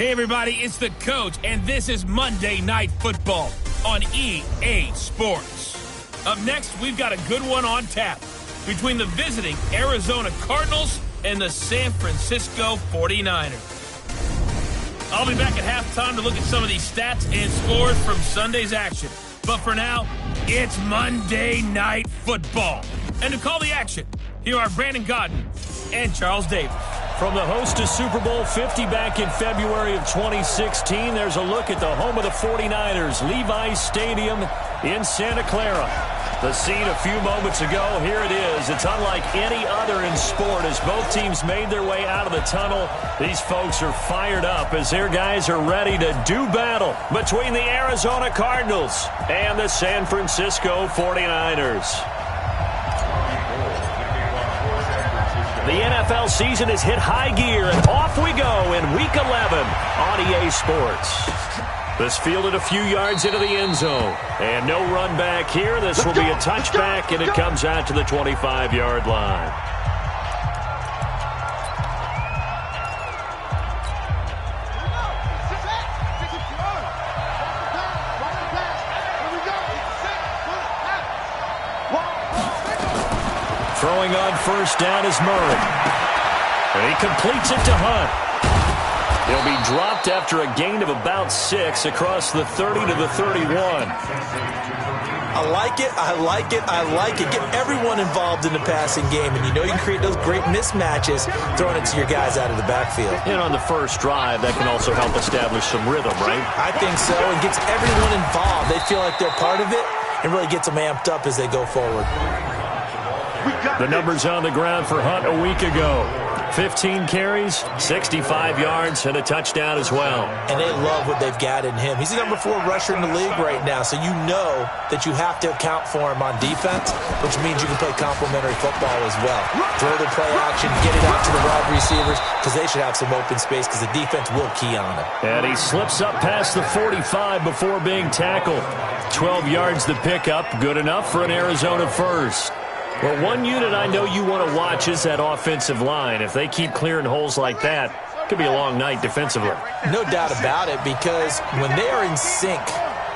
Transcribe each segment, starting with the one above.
Hey, everybody, it's the Coach, and this is Monday Night Football on EA Sports. Up next, we've got a good one on tap between the visiting Arizona Cardinals and the San Francisco 49ers. I'll be back at halftime to look at some of these stats and scores from Sunday's action. But for now, it's Monday Night Football. And to call the action, here are Brandon Godden and Charles Davis. From the host to Super Bowl 50 back in February of 2016, there's a look at the home of the 49ers, Levi's Stadium in Santa Clara. The scene a few moments ago, here it is. It's unlike any other in sport as both teams made their way out of the tunnel. These folks are fired up as their guys are ready to do battle between the Arizona Cardinals and the San Francisco 49ers. The NFL season has hit high gear, and off we go in Week 11 on EA Sports. This fielded a few yards into the end zone, and no run back here. This will be a touchback, and it comes out to the 25-yard line. Throwing on first down is Murray. And he completes it to Hunt. He'll be dropped after a gain of about 6 across the 30 to the 31. I like it. I like it. I like it. Get everyone involved in the passing game. And you know you can create those great mismatches throwing it to your guys out of the backfield. And on the first drive, that can also help establish some rhythm, right? I think so. And gets everyone involved. They feel like they're part of it and really gets them amped up as they go forward. The numbers on the ground for Hunt a week ago. 15 carries, 65 yards, and a touchdown as well. And they love what they've got in him. He's the number 4 rusher in the league right now, so you know that you have to account for him on defense, which means you can play complementary football as well. Throw the play action, get it out to the wide receivers, because they should have some open space, because the defense will key on him. And he slips up past the 45 before being tackled. 12 yards the pickup, good enough for an Arizona first. Well, one unit I know you want to watch is that offensive line. If they keep clearing holes like that, it could be a long night defensively. No doubt about it, because when they are in sync,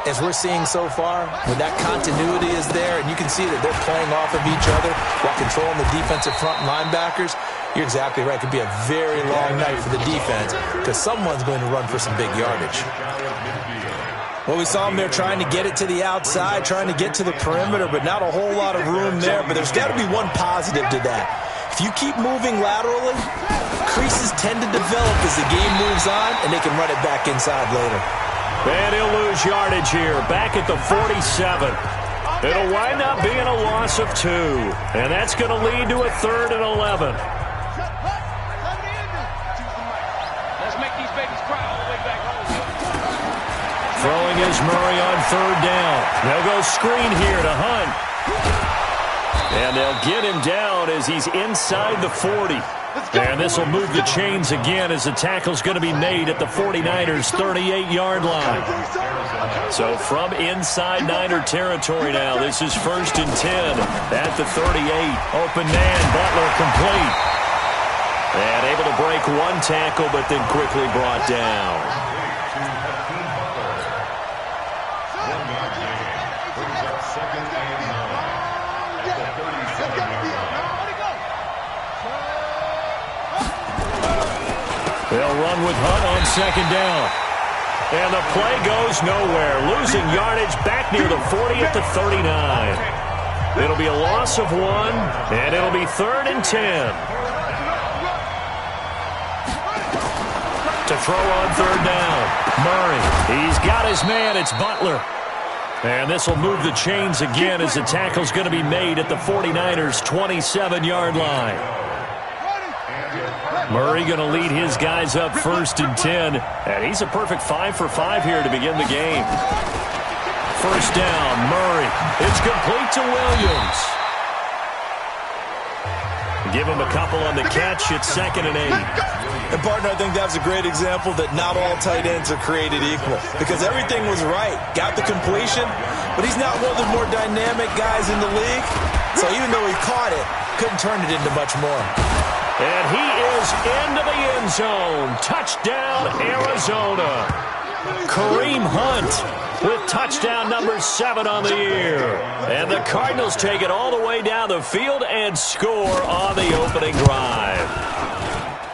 as we're seeing so far, when that continuity is there, and you can see that they're playing off of each other while controlling the defensive front linebackers, you're exactly right. It could be a very long night for the defense because someone's going to run for some big yardage. Well, we saw him there trying to get it to the outside, trying to get to the perimeter, but not a whole lot of room there. But there's got to be one positive to that. If you keep moving laterally, creases tend to develop as the game moves on, and they can run it back inside later. And he'll lose yardage here, back at the 47. It'll wind up being a loss of 2, and that's going to lead to a 3rd and 11. Let's make these babies cry all the way back home. Throwing is Murray on 3rd down. They'll go screen here to Hunt. And they'll get him down as he's inside the 40. And this will move the chains again as the tackle's going to be made at the 49ers' 38-yard line. So from inside Niner territory now, this is 1st and 10 at the 38. Open man, Butler complete. And able to break one tackle, but then quickly brought down. They'll run with Hunt on 2nd down. And the play goes nowhere. Losing yardage back near the 40 at the 39. It'll be a loss of 1, and it'll be 3rd and 10. To throw on 3rd down. Murray, he's got his man. It's Butler. And this will move the chains again as the tackle's going to be made at the 49ers' 27-yard line. Murray going to lead his guys up 1st and 10. And he's a perfect 5 for 5 here to begin the game. 1st down, Murray. It's complete to Williams. Give him a couple on the catch. It's 2nd and 8. And, partner, I think that's a great example that not all tight ends are created equal. Because everything was right. Got the completion, but he's not one of the more dynamic guys in the league. So even though he caught it, couldn't turn it into much more. And he is into the end zone. Touchdown, Arizona. Kareem Hunt with touchdown number 7 on the year. And the Cardinals take it all the way down the field and score on the opening drive.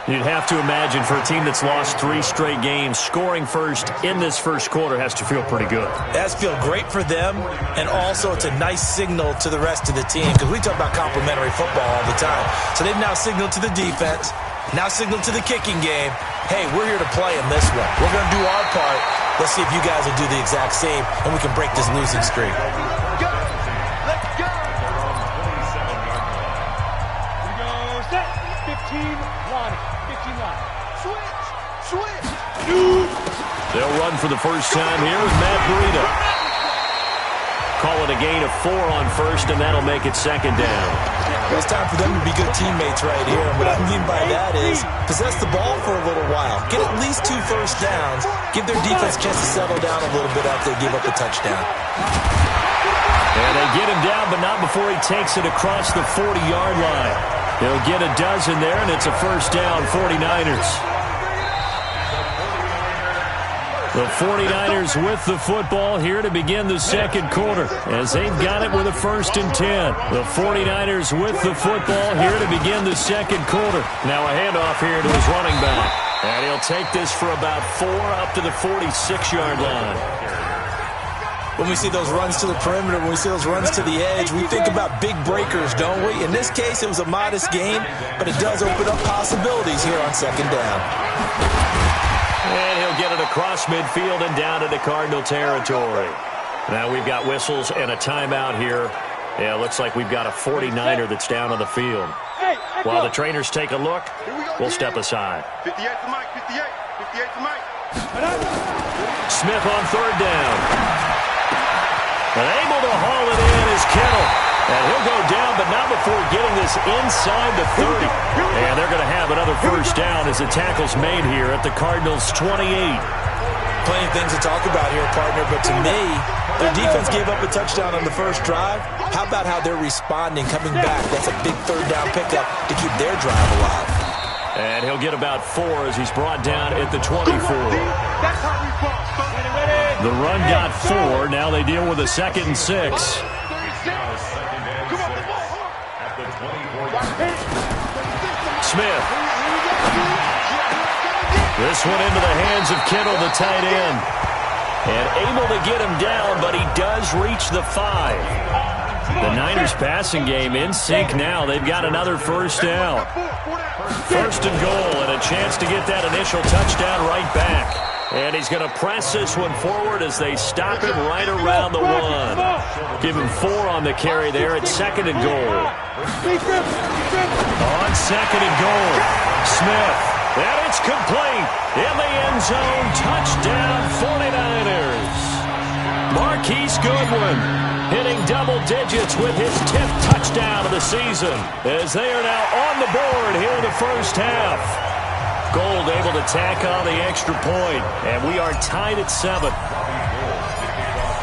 You'd have to imagine for a team that's lost 3 straight games, scoring first in this first quarter has to feel pretty good. It has to feel great for them, and also it's a nice signal to the rest of the team because we talk about complementary football all the time. So they've now signaled to the defense, now signaled to the kicking game, hey, we're here to play in this one. We're going to do our part. Let's see if you guys will do the exact same, and we can break this losing streak. Let's go! 15-1. Switch! They'll run for the first time here with Matt Breida. Call it a gain of 4 on first, and that'll make it second down. Well, it's time for them to be good teammates right here. And what I mean by that is possess the ball for a little while. Get at least 2 first downs. Give their defense a chance to settle down a little bit after they give up a touchdown. And they get him down, but not before he takes it across the 40-yard line. He'll get a dozen there, and it's a first down, 49ers. The 49ers with the football here to begin the second quarter as they've got it with a 1st and 10. The 49ers with the football here to begin the second quarter. Now a handoff here to his running back. And he'll take this for about 4 up to the 46-yard line. When we see those runs to the perimeter, when we see those runs to the edge, we think about big breakers, don't we? In this case, it was a modest gain, but it does open up possibilities here on second down. And he'll get it across midfield and down into Cardinal territory. Now we've got whistles and a timeout here. Yeah, looks like we've got a 49er that's down on the field. While the trainers take a look, we'll step aside. 58 to Mike, 58 to Mike. Smith on third down. And able to haul it in is Kittle. And he'll go down, but not before getting this inside the 30. And they're going to have another first down as the tackle's made here at the Cardinals' 28. Plenty of things to talk about here, partner, but to me, their defense gave up a touchdown on the first drive. How about how they're responding, coming back? That's a big third down pickup to keep their drive alive. And he'll get about 4 as he's brought down at the 24. The run got 4. Now they deal with a 2nd and 6. Smith. This one into the hands of Kittle, the tight end. And able to get him down, but he does reach the 5. The Niners passing game in sync now. They've got another first down. 1st and goal, and a chance to get that initial touchdown right back. And he's going to press this one forward as they stop him right around the 1. Give him 4 on the carry there at 2nd and goal. On 2nd and goal, Smith. And it's complete. In the end zone, touchdown 49ers. Marquise Goodwin hitting double digits with his 10th touchdown of the season as they are now on the board here in the first half. Gold able to tack on the extra point, and we are tied at 7.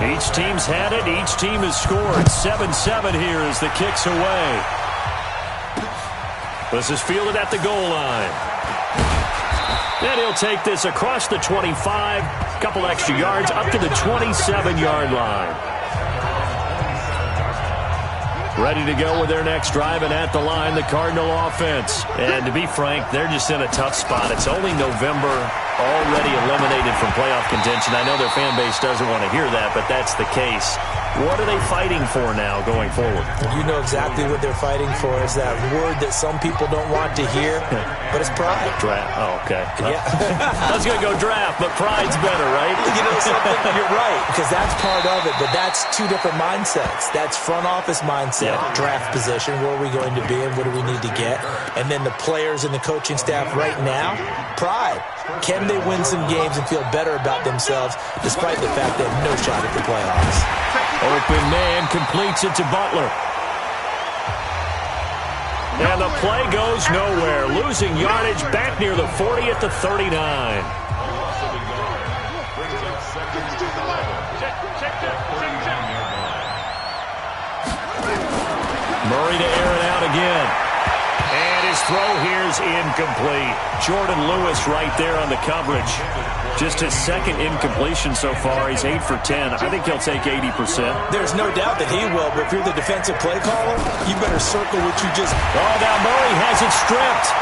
Each team's had it. Each team has scored. 7-7 here as the kick's away. This is fielded at the goal line. And he'll take this across the 25, a couple extra yards up to the 27-yard line. Ready to go with their next drive, and at the line, the Cardinal offense. And to be frank, they're just in a tough spot. It's only November, already eliminated from playoff contention. I know their fan base doesn't want to hear that, but that's the case. What are they fighting for now going forward? You know exactly what they're fighting for. Is that word that some people don't want to hear, but it's pride. Draft. Oh, okay. Yeah. I was going to go draft, but pride's better, right? You know something? You're right, because that's part of it, but that's 2 different mindsets. That's front office mindset, draft position, where are we going to be and what do we need to get? And then the players and the coaching staff right now, pride. Can they win some games and feel better about themselves despite the fact they have no shot at the playoffs? Open man completes it to Butler. And the play goes nowhere. Losing yardage back near the 40 at the 39. Murray to air it out again. And his throw here's incomplete. Jordan Lewis right there on the coverage. Just his second incompletion so far. He's 8 for 10. I think he'll take 80%. There's no doubt that he will, but if you're the defensive play caller, you better circle what you just... Oh, now Murray has it stripped.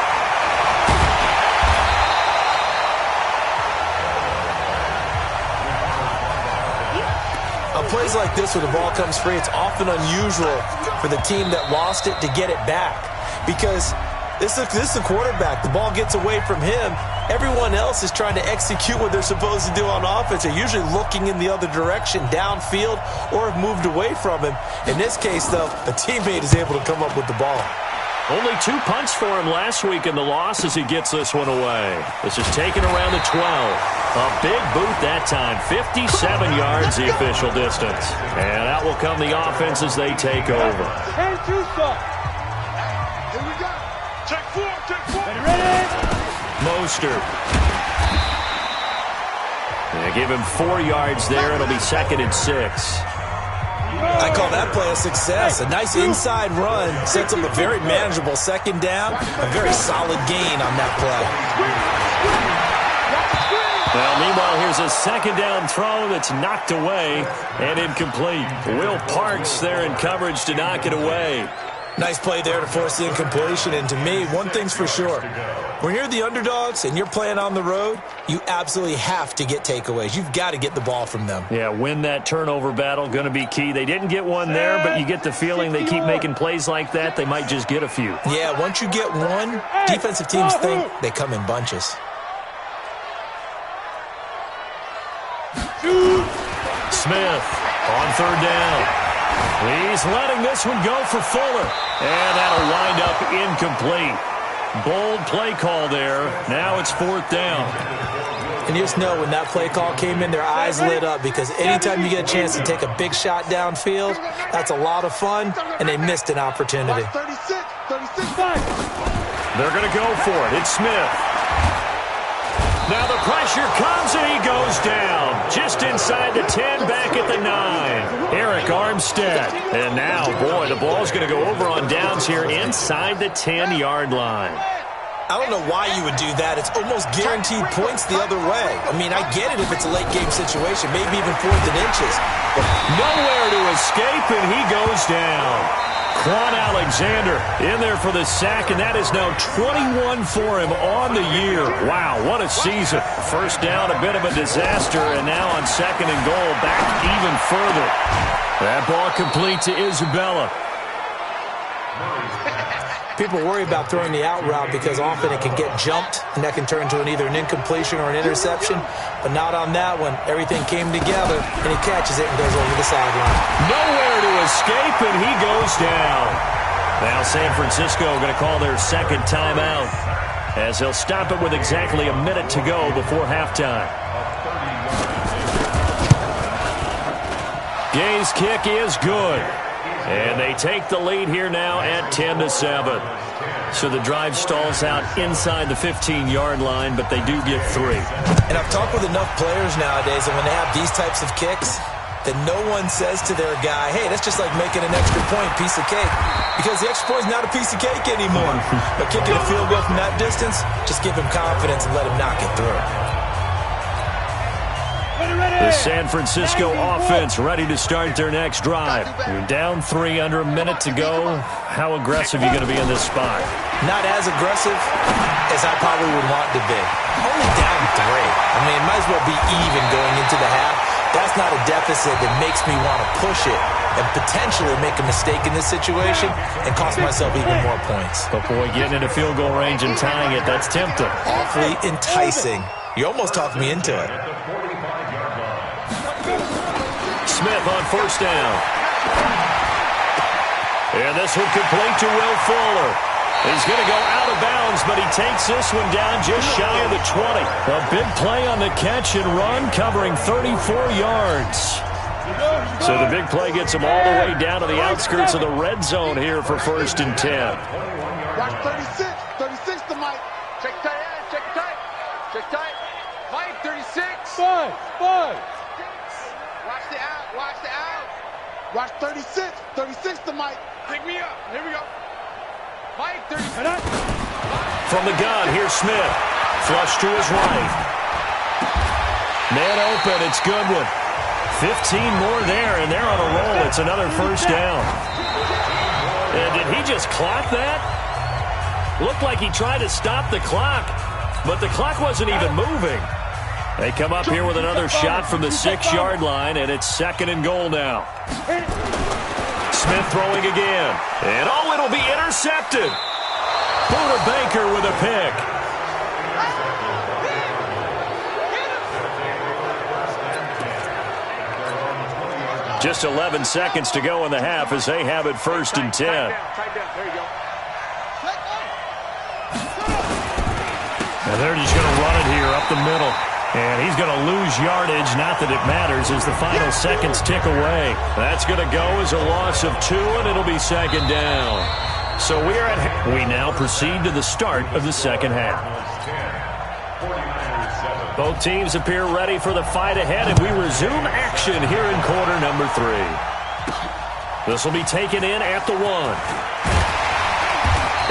Plays like this where the ball comes free, it's often unusual for the team that lost it to get it back. Because this is a quarterback. The ball gets away from him. Everyone else is trying to execute what they're supposed to do on offense. They're usually looking in the other direction, downfield, or have moved away from him. In this case, though, a teammate is able to come up with the ball. Only 2 punts for him last week in the loss as he gets this one away. This is taken around the 12. A big boot that time. 57 yards the official distance. And out will come the offense as they take over. And two stop. Here we go. Check 4, check 4. Ready? Mostert. They give him 4 yards there. It'll be 2nd and 6. I call that play a success. A nice inside run sets up a very manageable second down. A very solid gain on that play. Well, meanwhile, here's a second down throw that's knocked away and incomplete. Will Parks there in coverage to knock it away. Nice play there to force the incompletion. And to me, one thing's for sure. When you're the underdogs and you're playing on the road, you absolutely have to get takeaways. You've got to get the ball from them. Yeah, win that turnover battle, going to be key. They didn't get one there, but you get the feeling they keep making plays like that, they might just get a few. Yeah, once you get one, defensive teams think they come in bunches. Smith on 3rd down. He's letting this one go for Fuller. And that'll wind up incomplete. Bold play call there. Now it's 4th down. And you just know when that play call came in, their eyes lit up because anytime you get a chance to take a big shot downfield, that's a lot of fun, and they missed an opportunity. 36, They're going to go for it. It's Smith. Now the pressure comes and he goes down. Just inside the 10, back at the 9. Eric Armstead. And now, boy, the ball's going to go over on downs here inside the 10-yard line. I don't know why you would do that. It's almost guaranteed points the other way. I mean, I get it if it's a late-game situation, maybe even 4th and inches. But nowhere to escape, and he goes down. Quan Alexander in there for the sack, and that is now 21 for him on the year. Wow, what a season. First down, a bit of a disaster, and now on 2nd and goal, back even further. That ball complete to Isabella. People worry about throwing the out route because often it can get jumped, and that can turn into either an incompletion or an interception. But not on that one. Everything came together, and he catches it and goes over the sideline. Nowhere to escape, and he goes down. Now San Francisco going to call their 2nd timeout as they'll stop it with exactly a minute to go before halftime. Gay's kick is good. And they take the lead here now at 10-7. So the drive stalls out inside the 15-yard line, but they do get 3. And I've talked with enough players nowadays, and when they have these types of kicks, that no one says to their guy, hey, that's just like making an extra point, piece of cake. Because the extra point is not a piece of cake anymore. But kicking a field goal from that distance, just give him confidence and let him knock it through. The San Francisco offense ready to start their next drive. You're down 3, under a minute to go. How aggressive are you going to be in this spot? Not as aggressive as I probably would want to be. Only down 3. I mean, it might as well be even going into the half. That's not a deficit that makes me want to push it and potentially make a mistake in this situation and cost myself even more points. But boy, getting into field goal range and tying it, that's tempting. Awfully enticing. You almost talked me into it. Smith on 1st down. And this one complete to Will Fuller. He's going to go out of bounds, but he takes this one down just shy of the 20. A big play on the catch and run, covering 34 yards. So the big play gets him all the way down to the outskirts of the red zone here for 1st and 10. Watch 36. 36 to Mike. Check tight end. Check tight. Check tight. Mike, 36. 5. Watch the out. Watch the out. Watch 36. 36 to Mike. Pick me up. Here we go. Mike, 36. From the gun, here's Smith. Flush to his right. Man open, it's Goodwin. 15 more there, and they're on a roll. It's another first down. And did he just clock that? Looked like he tried to stop the clock, but the clock wasn't even moving. They come up here with another shot from the 6-yard line, and it's 2nd and goal now. Smith throwing again. And, oh, it'll be intercepted. Buda Baker with a pick. Just 11 seconds to go in the half as they have it 1st and 10. There you go. And they're just going to run it here up the middle. And he's going to lose yardage. Not that it matters as the final seconds tick away. That's going to go as a loss of 2, and it'll be 2nd down. So we now proceed to the start of the second half. Both teams appear ready for the fight ahead, and we resume action here in quarter number 3. This will be taken in at the 1.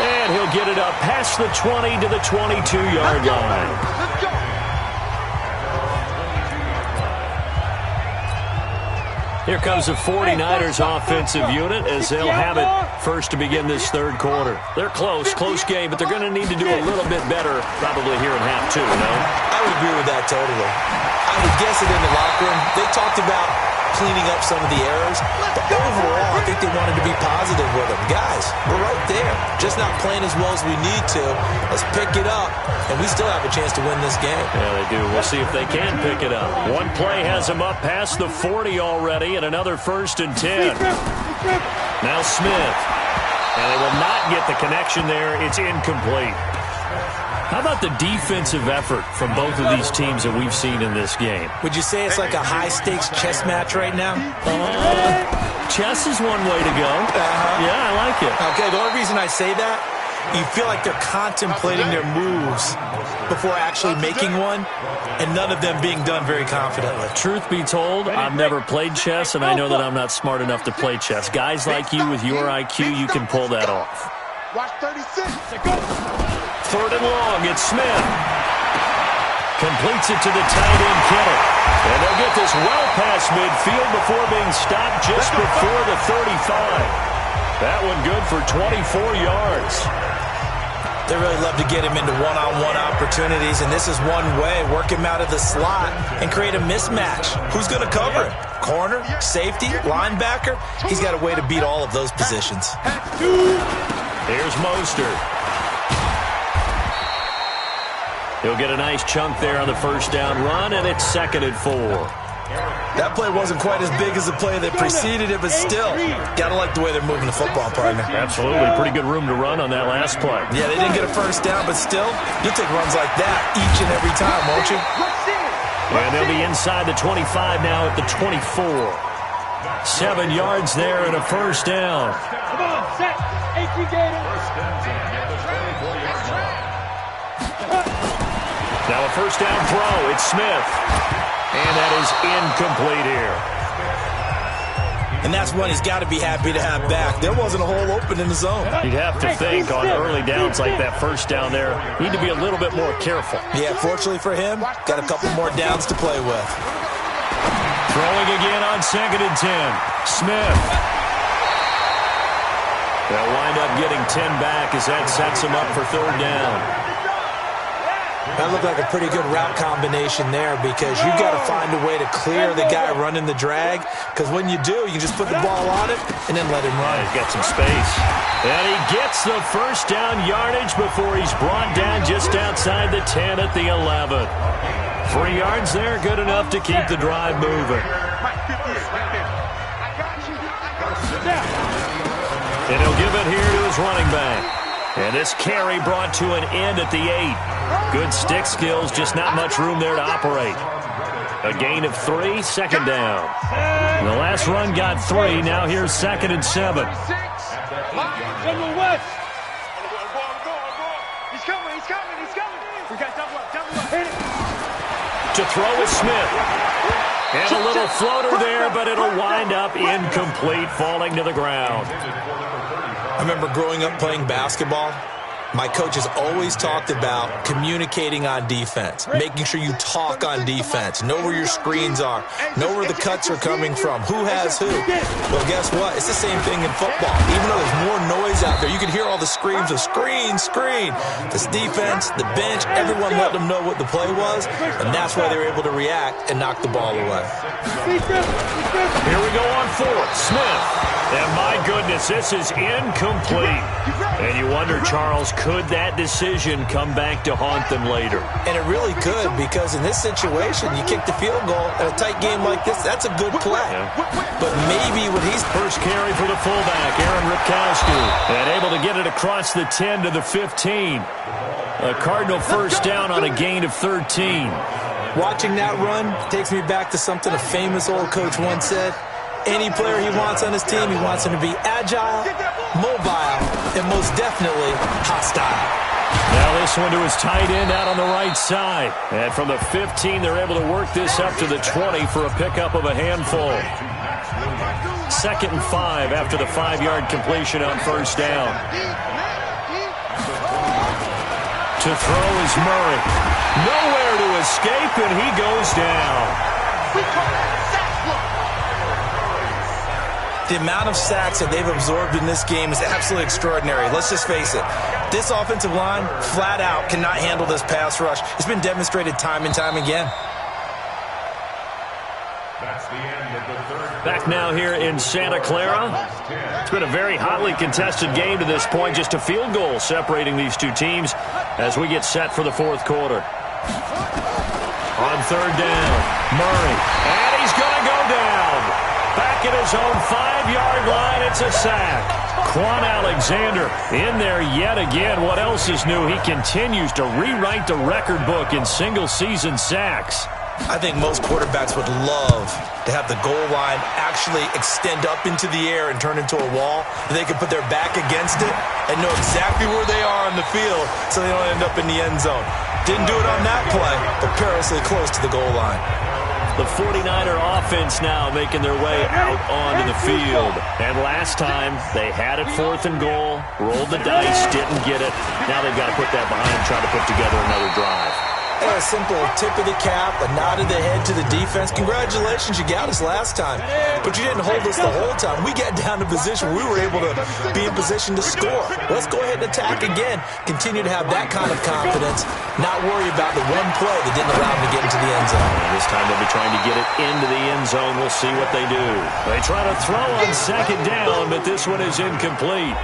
And he'll get it up past the 20 to the 22-yard line. Let's go. Here comes the 49ers offensive unit as they'll have it first to begin this third quarter. They're close game, but they're going to need to do a little bit better probably here in half 2, no? I would agree with that totally. I would guess it in the locker room. They talked about cleaning up some of the errors, but overall, I think they wanted to be positive with them. Guys, we're right there. Just not playing as well as we need to. Let's pick it up, and we still have a chance to win this game. Yeah, they do. We'll see if they can pick it up. One play has them up past the 40 already, and another 1st and 10. Now Smith. And they will not get the connection there. It's incomplete. How about the defensive effort from both of these teams that we've seen in this game? Would you say it's like a high-stakes chess match right now? Chess is one way to go. Yeah, I like it. Okay, the only reason I say that, you feel like they're contemplating their moves before actually making one, and none of them being done very confidently. Truth be told, I've never played chess, and I know that I'm not smart enough to play chess. Guys like you with your IQ, you can pull that off. Watch 36. 3rd and long, it's Smith. Completes it to the tight end, Kittle. And they'll get this well past midfield before being stopped just before the 35. That one good for 24 yards. They really love to get him into one-on-one opportunities, and this is one way. Work him out of the slot and create a mismatch. Who's going to cover him? Corner, safety, linebacker? He's got a way to beat all of those positions. Here's Mostert. He'll get a nice chunk there on the first down run, and it's 2nd and 4. That play wasn't quite as big as the play that preceded it, but still, got to like the way they're moving the football, partner. Absolutely. Pretty good room to run on that last play. Yeah, they didn't get a first down, but still, you'll take runs like that each and every time, won't you? And they'll be inside the 25 now at the 24. 7 yards there and a first down. Come on, set. 18 Gators. Now a first down throw. It's Smith. And that is incomplete here. And that's one he's got to be happy to have back. There wasn't a hole open in the zone. You'd have to think on early downs like that first down there, need to be a little bit more careful. Yeah, fortunately for him, got a couple more downs to play with. Throwing again on 2nd and 10. Smith. They'll wind up getting 10 back as that sets them up for 3rd down. That looked like a pretty good route combination there because you got to find a way to clear the guy running the drag, because when you do, you can just put the ball on it and then let him run. He's got some space. And he gets the first down yardage before he's brought down just outside the 10 at the 11. 3 yards there, good enough to keep the drive moving. And he'll give it here to his running back. And this carry brought to an end at the 8. Good stick skills, just not much room there to operate. A gain of 3, 2nd down. The last run got 3, now here's 2nd and 7. He's coming. We got double up. Hit it. To throw is Smith. And a little floater there, but it'll wind up incomplete, falling to the ground. I remember growing up playing basketball, My coach has always talked about communicating on defense, making sure you talk on defense, know where your screens are, know where the cuts are coming from, who has who. Well, guess what? It's the same thing in football. Even though there's more noise out there, you can hear all the screams of screen, screen. This defense, the bench, everyone let them know what the play was, and that's why they were able to react and knock the ball away. Here we go on fourth. Smith. And my goodness, this is incomplete. And you wonder, Charles, could that decision come back to haunt them later? And it really could, because in this situation, you kick the field goal in a tight game like this, that's a good play. Yeah. But maybe when he's first carry for the fullback, Aaron Ripkowski, and able to get it across the 10 to the 15. A Cardinal first down on a gain of 13. Watching that run takes me back to something a famous old coach once said. Any player he wants on his team, he wants him to be agile, mobile, and most definitely hostile. Now this one to his tight end out on the right side. And from the 15, they're able to work this up to the 20 for a pickup of a handful. 2nd and 5 after the 5-yard completion on first down. To throw is Murray. Nowhere to escape, and he goes down. The amount of sacks that they've absorbed in this game is absolutely extraordinary. Let's just face it. This offensive line, flat out, cannot handle this pass rush. It's been demonstrated time and time again. Back now here in Santa Clara. It's been a very hotly contested game to this point. Just a field goal separating these two teams as we get set for the fourth quarter. On third down, Murray. And he's going to go down. Back at his own 5-yard line, it's a sack. Quan Alexander in there yet again. What else is new? He continues to rewrite the record book in single-season sacks. I think most quarterbacks would love to have the goal line actually extend up into the air and turn into a wall. They can put their back against it and know exactly where they are on the field so they don't end up in the end zone. Didn't do it on that play, but perilously close to the goal line. The 49er offense now making their way out onto the field. And last time, they had it 4th and goal, rolled the dice, didn't get it. Now they've got to put that behind and try to put together another drive. And a simple tip of the cap, a nod of the head to the defense. Congratulations, you got us last time. But you didn't hold us the whole time. We got down to position where we were able to be in position to score. Let's go ahead and attack again. Continue to have that kind of confidence. Not worry about the one play that didn't allow them to get into the end zone. This time they'll be trying to get it into the end zone. We'll see what they do. They try to throw on second down, but this one is incomplete.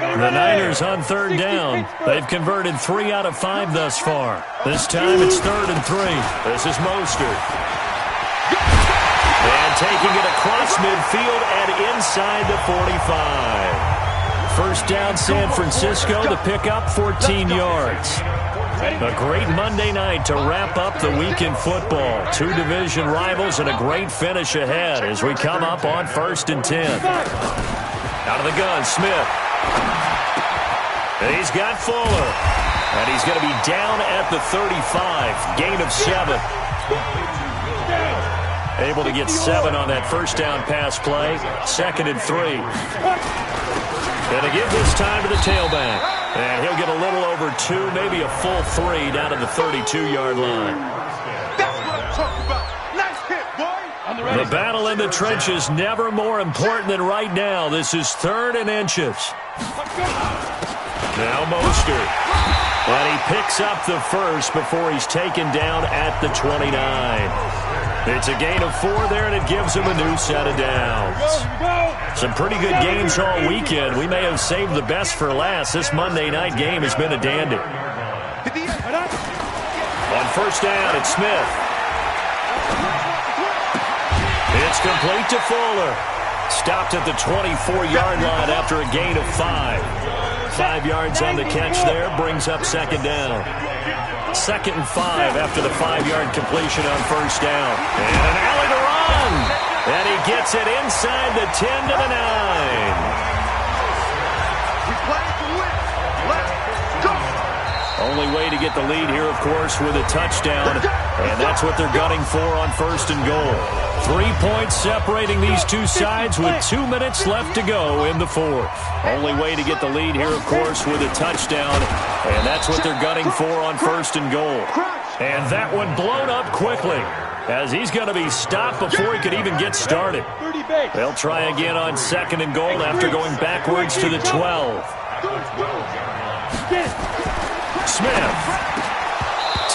The Niners on third down. They've converted 3 out of 5 thus far. This time it's 3rd and 3. This is Mostert. And taking it across midfield and inside the 45. First down San Francisco. The pickup 14 yards. A great Monday night to wrap up the week in football. 2 division rivals and a great finish ahead as we come up on 1st and 10. Out of the gun, Smith. And he's got Fuller. And he's going to be down at the 35. Gain of 7. Able to get 7 on that first down pass play. 2nd and 3. Going to give this time to the tailback. And he'll get a little over 2, maybe a full 3 down to the 32-yard line. That's what I'm talking about. Nice hit, boy. The battle in the trenches never more important than right now. This is 3rd and inches. Now Mostert. And he picks up the first before he's taken down at the 29. It's a gain of 4 there, and it gives him a new set of downs. Some pretty good games all weekend. We may have saved the best for last. This Monday night game has been a dandy. On first down, it's Smith. It's complete to Fuller. Stopped at the 24-yard line after a gain of 5. 5 yards on the catch there, brings up 2nd down. 2nd and 5 after the 5-yard completion on first down. And an alley to run. And he gets it inside the 10 to the 9. We play to win. Let's go. Only way to get the lead here, of course, with a touchdown. And that's what they're gunning for on 1st and goal. 3 points separating these two sides with 2 minutes left to go in the fourth. Only way to get the lead here, of course, with a touchdown, and that's what they're gunning for on 1st and goal. And that one blown up quickly, as he's going to be stopped before he could even get started. They'll try again on 2nd and goal after going backwards to the 12. Smith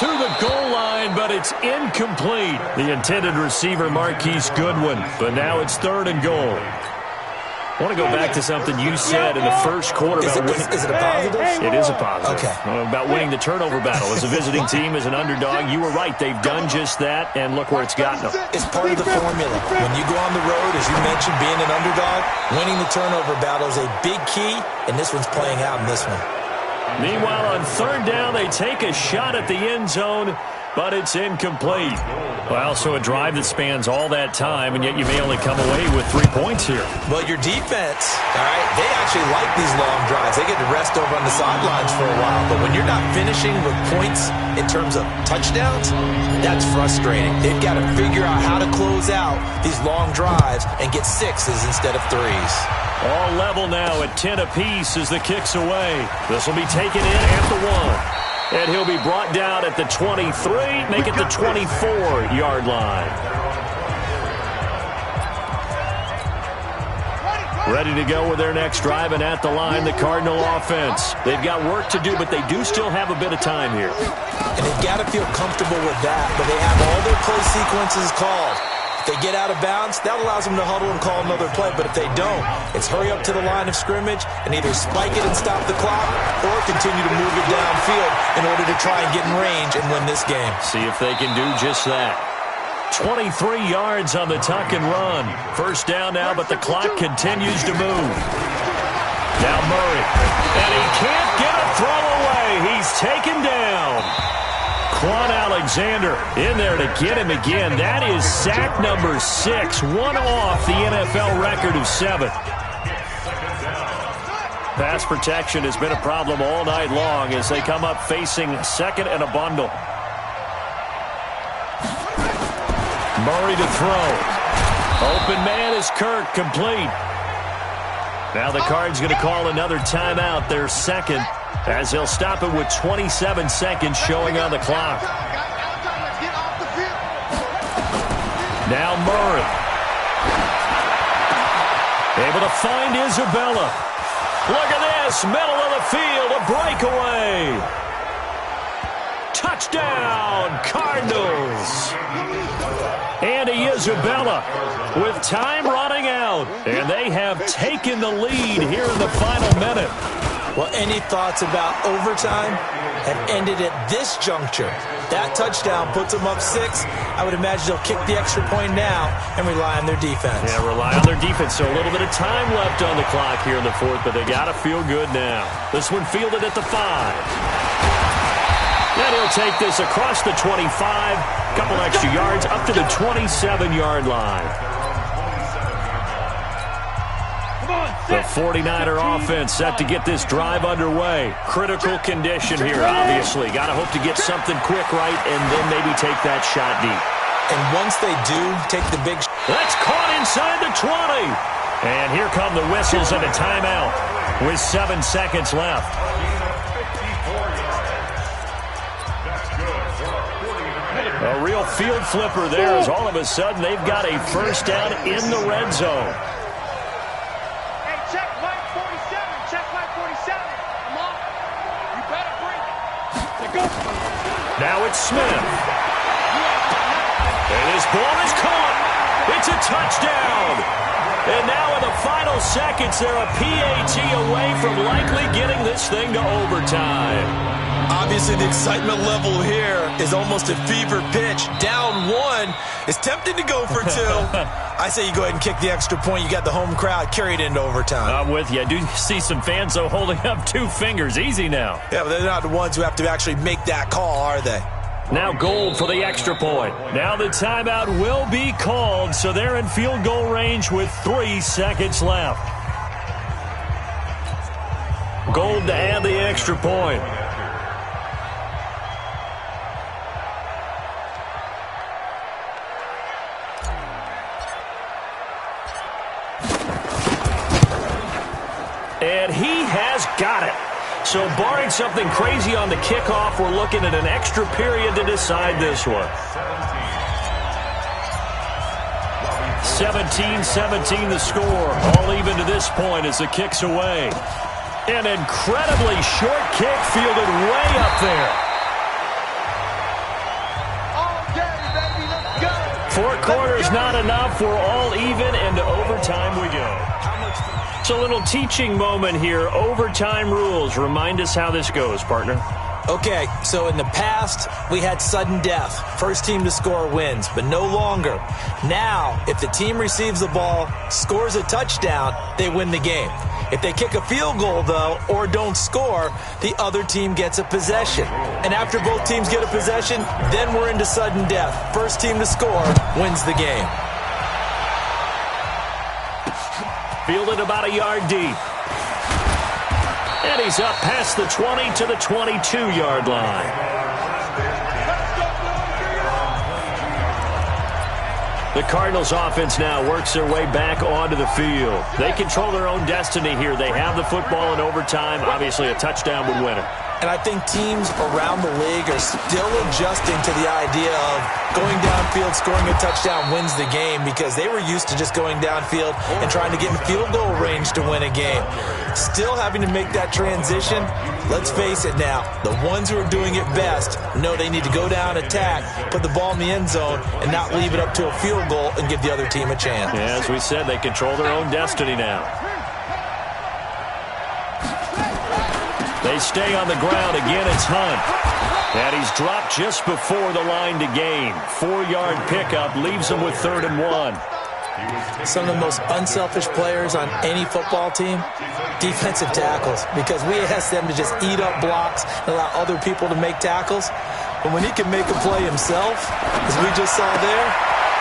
to the goal line, but it's incomplete. The intended receiver, Marquise Goodwin, but now it's 3rd and goal. I want to go back to something you said in the first quarter about winning. Is it a positive? It is a positive. Okay. About winning the turnover battle. As a visiting team, as an underdog, you were right. They've done just that, and look where it's gotten them. It's part of the formula. When you go on the road, as you mentioned, being an underdog, winning the turnover battle is a big key, and this one's playing out in this one. Meanwhile, on 3rd down, they take a shot at the end zone, but it's incomplete. Well, so a drive that spans all that time, and yet you may only come away with 3 points here. Well, your defense, all right, they actually like these long drives. They get to rest over on the sidelines for a while. But when you're not finishing with points in terms of touchdowns, that's frustrating. They've got to figure out how to close out these long drives and get 6s instead of 3s. All level now at 10 apiece as the kick's away. This will be taken in at the 1. And he'll be brought down at the 23, make it the 24-yard line. Ready to go with their next drive, and at the line, the Cardinal offense. They've got work to do, but they do still have a bit of time here. And they've got to feel comfortable with that, but they have all their play sequences called. If they get out of bounds, that allows them to huddle and call another play. But if they don't, it's hurry up to the line of scrimmage and either spike it and stop the clock or continue to move it downfield in order to try and get in range and win this game. See if they can do just that. 23 yards on the tuck and run. 1st down now, but the clock continues to move. Now Murray. And he can't get a throw away. He's taken down. Quan Alexander in there to get him again. That is sack number 6, one off the NFL record of 7. Pass protection has been a problem all night long as they come up facing 2nd and a bundle. Murray to throw. Open man is Kirk, complete. Now the Cards going to call another timeout, their 2nd. As he'll stop it with 27 seconds showing on the clock. Now Murray. Able to find Isabella. Look at this, middle of the field, a breakaway. Touchdown, Cardinals. Andy Isabella with time running out. And they have taken the lead here in the final minute. Well, any thoughts about overtime have ended at this juncture. That touchdown puts them up 6. I would imagine they'll kick the extra point now and rely on their defense. Yeah, rely on their defense. So a little bit of time left on the clock here in the 4th, but they got to feel good now. This one fielded at the 5. Then he'll take this across the 25, couple extra yards up to the 27-yard line. The 49er offense set to get this drive underway. Critical condition here, obviously. Got to hope to get something quick right and then maybe take that shot deep. And once they do take the big shot. That's caught inside the 20. And here come the whistles and a timeout with 7 seconds left. A real field flipper there as all of a sudden they've got a 1st down in the red zone. Now it's Smith. And his ball is caught. It's a touchdown. And now in the final seconds, they're a PAT away from likely getting this thing to overtime. Obviously, the excitement level here is almost at fever pitch. Down 1. It's tempting to go for 2. I say you go ahead and kick the extra point. You got the home crowd. Carry it into overtime. I'm with you. I do see some fans, though, holding up 2 fingers. Easy now. Yeah, but they're not the ones who have to actually make that call, are they? Now Gold for the extra point. Now the timeout will be called, so they're in field goal range with 3 seconds left. Gold to add the extra point. And he has got it. So barring something crazy on the kickoff, we're looking at an extra period to decide this one. 17-17 the score. All even to this point as the kick's away. An incredibly short kick fielded way up there. Four quarters not enough. We're all even, and to overtime we go. It's a little teaching moment here. Overtime rules. Remind us how this goes, partner. Okay, so in the past, we had sudden death. First team to score wins, but no longer. Now, if the team receives the ball, scores a touchdown, they win the game. If they kick a field goal, though, or don't score, the other team gets a possession. And after both teams get a possession, then we're into sudden death. First team to score wins the game. Fielded about a yard deep. And he's up past the 20 to the 22-yard line. The Cardinals offense now works their way back onto the field. They control their own destiny here. They have the football in overtime. Obviously, a touchdown would win it. And I think teams around the league are still adjusting to the idea of going downfield, scoring a touchdown wins the game, because they were used to just going downfield and trying to get in field goal range to win a game. Still having to make that transition. Let's face it now, the ones who are doing it best know they need to go down, attack, put the ball in the end zone, and not leave it up to a field goal and give the other team a chance. Yeah, as we said, they control their own destiny now. They stay on the ground. Again, it's Hunt. And he's dropped just before the line to gain. 4-yard pickup leaves him with 3rd and 1. Some of the most unselfish players on any football team, defensive tackles, because we ask them to just eat up blocks and allow other people to make tackles. But when he can make a play himself, as we just saw there,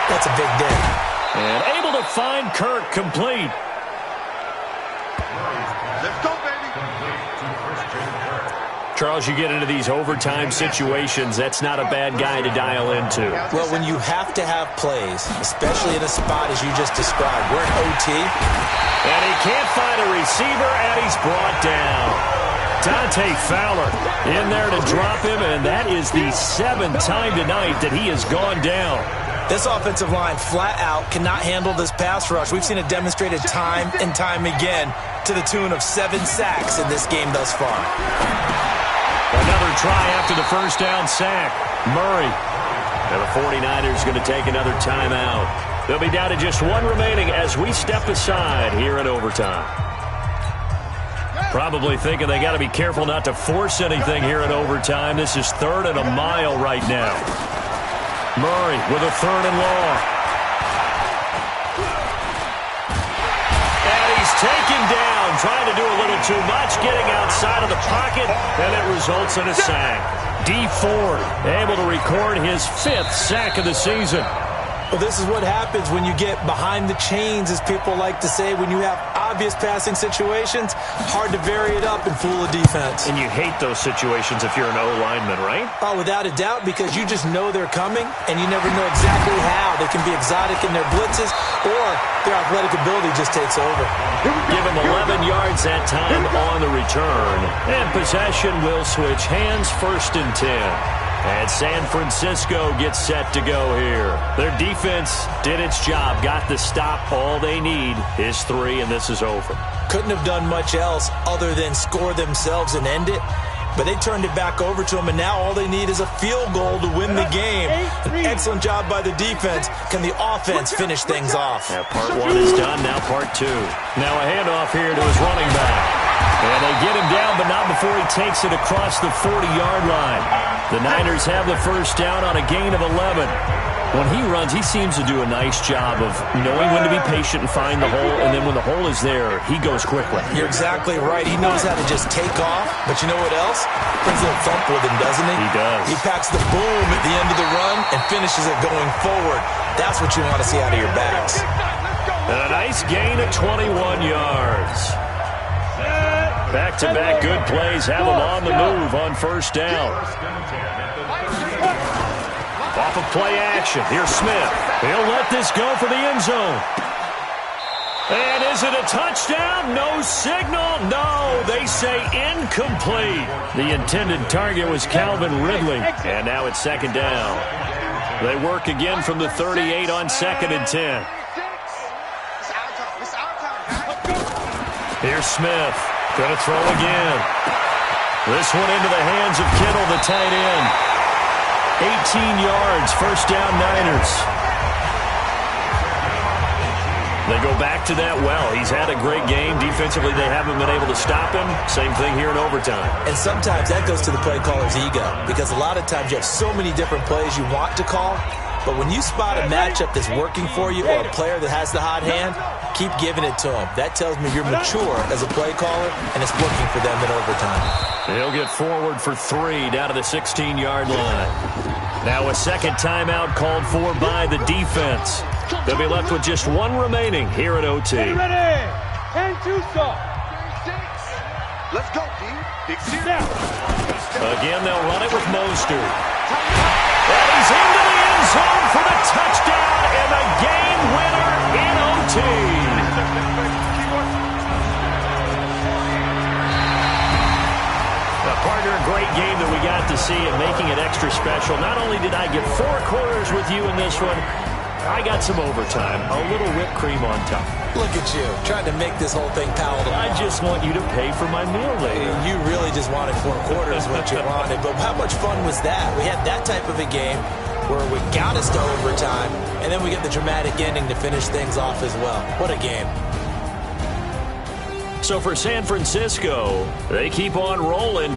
that's a big day. And able to find Kirk complete. Let's go, baby. Charles, you get into these overtime situations, that's not a bad guy to dial into. Well, when you have to have plays, especially in a spot as you just described, we're in OT. And he can't find a receiver, and he's brought down. Dante Fowler in there to drop him, and that is the 7th time tonight that he has gone down. This offensive line flat out cannot handle this pass rush. We've seen it demonstrated time and time again to the tune of 7 sacks in this game thus far. Another try after the first down sack. Murray. And the 49ers going to take another timeout. They'll be down to just 1 remaining as we step aside here in overtime. Probably thinking they got to be careful not to force anything here in overtime. This is 3rd and a mile right now. Murray with a 3rd and long. And he's taken down, trying to do a little too much, getting outside of the pocket, and it results in a sack. D. Ford able to record his 5th sack of the season. Well, this is what happens when you get behind the chains, as people like to say, when you have obvious passing situations. Hard to vary it up and fool a defense. And you hate those situations if you're an O-lineman, right? Oh, without a doubt, because you just know they're coming, and you never know exactly how. They can be exotic in their blitzes, or their athletic ability just takes over. Give him 11 yards that time on the return. And possession will switch hands, 1st and 10. And San Francisco gets set to go here. Their defense did its job, got the stop. All they need is 3, and this is over. Couldn't have done much else other than score themselves and end it. But they turned it back over to them, and now all they need is a field goal to win the game. An excellent job by the defense. Can the offense finish things off? Yeah, part 1 is done, now part 2. Now a handoff here to his running back. And they get him down, but not before he takes it across the 40-yard line. The Niners have the first down on a gain of 11. When he runs, he seems to do a nice job of knowing when to be patient and find the hole, and then when the hole is there, he goes quickly. You're exactly right. He knows how to just take off, but you know what else? Brings a little thump with him, doesn't he? He does. He packs the boom at the end of the run and finishes it going forward. That's what you want to see out of your backs. And a nice gain of 21 yards. Back-to-back good plays have him on the move on first down. Off of play action. Here's Smith. He'll let this go for the end zone. And is it a touchdown? No signal. No, they say incomplete. The intended target was Calvin Ridley. And now it's second down. They work again from the 38 on 2nd and 10. Here's Smith. Going to throw again. This one into the hands of Kittle, the tight end. 18 yards, first down Niners. They go back to that well. He's had a great game. Defensively, they haven't been able to stop him. Same thing here in overtime. And sometimes that goes to the play caller's ego, because a lot of times you have so many different plays you want to call, but when you spot a matchup that's working for you or a player that has the hot hand, keep giving it to him. That tells me you're mature as a play caller, and it's working for them in overtime. He'll get forward for 3 down to the 16-yard line. Now a second timeout called for by the defense. They'll be left with just one remaining here at OT. Get ready. And 2 stop. Let's go, D. Big snap. Again, they'll run it with Mostert. And he's into the end zone for the touchdown and the game winner in OT. Partner, a great game that we got to see and making it extra special. Not only did I get 4 quarters with you in this one, I got some overtime, a little whipped cream on top. Look at you, trying to make this whole thing palatable. I just want you to pay for my meal later. You really just wanted 4 quarters, what you wanted. But how much fun was that? We had that type of a game where we got us to overtime, and then we get the dramatic ending to finish things off as well. What a game. So for San Francisco, they keep on rolling.